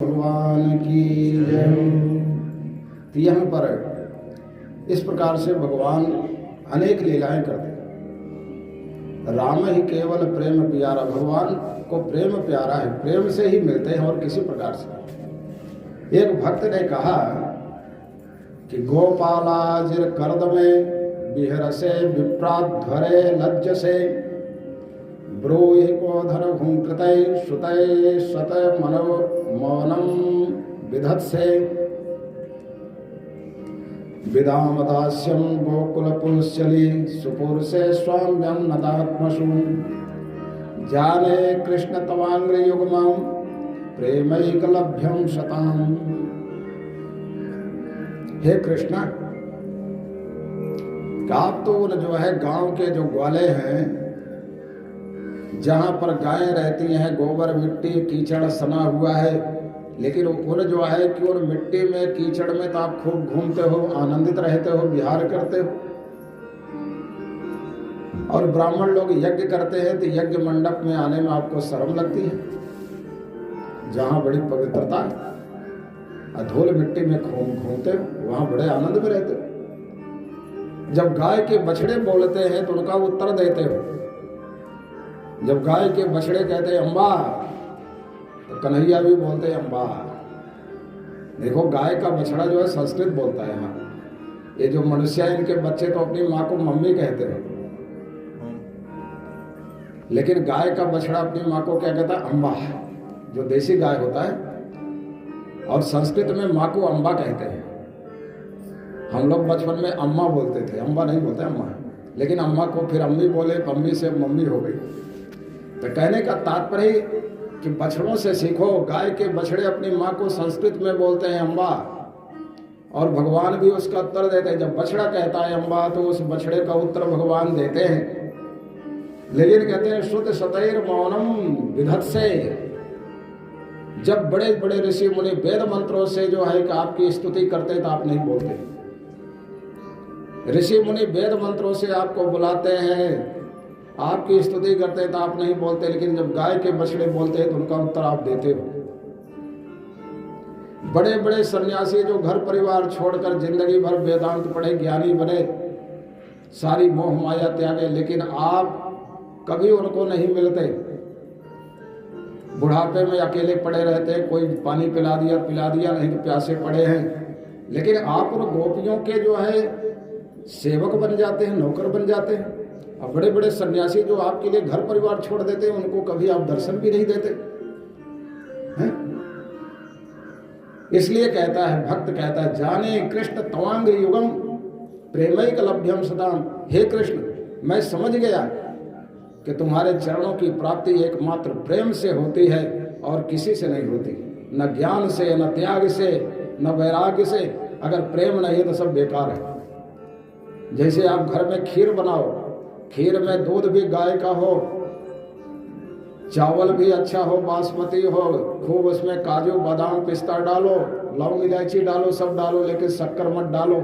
भगवान की जय। तो यहाँ पर इस प्रकार से भगवान अनेक लीलाएं करते। राम ही केवल प्रेम प्यारा, भगवान को प्रेम प्यारा है, प्रेम से ही मिलते हैं और किसी प्रकार से। एक भक्त ने कहा कि गोपालाजिर कर्द में बिहर से विप्राध्वरे लज्ज से ब्रूहि को धर घुंकृतय श्रुतय स्वत मनो मौनम विधत्से विदाम दास्यम गोकुल पुरुषली सुपुरुषे स्वाम्यम नदात्मसु जाने कृष्ण तवांग्र युग्मं प्रेमैकलभ्यं शताम। हे कृष्ण, आप तो उन जो है गांव के जो ग्वाले हैं, जहां पर गायें रहती हैं, गोबर मिट्टी कीचड़ सना हुआ है, लेकिन उन जो है कि उन मिट्टी में कीचड़ में तो आप खूब घूमते हो, आनंदित रहते हो, विहार करते हो। और ब्राह्मण लोग यज्ञ करते हैं तो यज्ञ मंडप में आने में आपको शर्म लगती है, जहां बड़ी पवित्रता है। अधूल मिट्टी में घूमते हो, वहां बड़े आनंद में रहते हो। जब गाय के बछड़े बोलते हैं तो उनका उत्तर देते हो। जब गाय के बछड़े कहते हैं अम्बा, तो कन्हैया भी बोलते हैं अम्बा। देखो, गाय का बछड़ा जो है संस्कृत बोलता है। यहाँ ये जो मनुष्य है, इनके बच्चे तो अपनी माँ को मम्मी कहते हैं, लेकिन गाय का बछड़ा अपनी माँ को क्या कहता है? अम्बा, जो देसी गाय होता है। और संस्कृत में माँ को अम्बा कहते हैं। हम लोग बचपन में अम्मा बोलते थे, अम्बा नहीं बोलते, अम्मा। लेकिन अम्मा को फिर अम्मी बोले, अम्मी से मम्मी हो गई। तो कहने का तात्पर्य कि बछड़ों से सीखो। गाय के बछड़े अपनी माँ को संस्कृत में बोलते हैं अम्बा, और भगवान भी उसका उत्तर देते हैं। जब बछड़ा कहता है अम्बा, तो उस बछड़े का उत्तर भगवान देते हैं। लेकिन कहते हैं श्रुत सतैर मौनम विधत्से। जब बड़े बड़े ऋषि मुनि वेद मंत्रों से जो है कि आपकी स्तुति करते हैं, तो आप नहीं बोलते। ऋषि मुनि वेद मंत्रों से आपको बुलाते हैं, आपकी स्तुति करते हैं, तो आप नहीं बोलते। लेकिन जब गाय के बछड़े बोलते हैं तो उनका उत्तर आप देते हो। बड़े बड़े सन्यासी जो घर परिवार छोड़कर जिंदगी भर वेदांत पढ़े, ज्ञानी बने, सारी मोह माया त्यागे, लेकिन आप कभी उनको नहीं मिलते। बुढ़ापे में अकेले पड़े रहते हैं, कोई पानी पिला दिया, नहीं तो प्यासे पड़े हैं। लेकिन आप उन गोपियों के जो है सेवक बन जाते हैं, नौकर बन जाते हैं। अब बड़े बड़े सन्यासी जो आपके लिए घर परिवार छोड़ देते हैं, उनको कभी आप दर्शन भी नहीं देते हैं? इसलिए कहता है, भक्त कहता है, जाने कृष्ण तवांग युगम प्रेमैक लभ्यम सदाम। हे कृष्ण, मैं समझ गया कि तुम्हारे चरणों की प्राप्ति एकमात्र प्रेम से होती है और किसी से नहीं होती। न ज्ञान से, न त्याग से, न वैराग्य से। अगर प्रेम नहीं है तो सब बेकार है। जैसे आप घर में खीर बनाओ, खीर में दूध भी गाय का हो, चावल भी अच्छा हो, बासमती हो, खूब उसमें काजू बादाम पिस्ता डालो, लौंग इलायची डालो, सब डालो, लेकिन शक्कर मत डालो।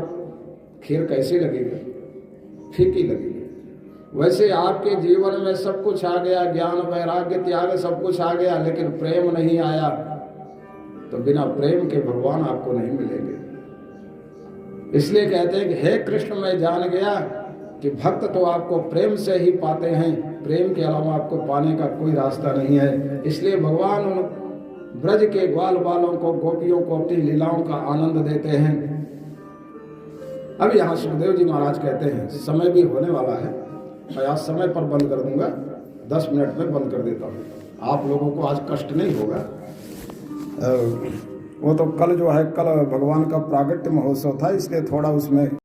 खीर कैसी लगेगी? फीकी लगेगी। वैसे आपके जीवन में सब कुछ आ गया, ज्ञान वैराग्य त्याग सब कुछ आ गया, लेकिन प्रेम नहीं आया, तो बिना प्रेम के भगवान आपको नहीं मिलेंगे। इसलिए कहते हैं कि हे कृष्ण, मैं जान गया कि भक्त तो आपको प्रेम से ही पाते हैं, प्रेम के अलावा आपको पाने का कोई रास्ता नहीं है। इसलिए भगवान उन ब्रज के ग्वाल बालों को, गोपियों को अपनी लीलाओं का आनंद देते हैं। अब यहाँ सुखदेव जी महाराज कहते हैं, समय भी होने वाला है, मैं आज समय पर बंद कर दूंगा, 10 मिनट में बंद कर देता हूँ। आप लोगों को आज कष्ट नहीं होगा। वो तो कल जो है, कल भगवान का प्रागट्य महोत्सव था, इसलिए थोड़ा उसमें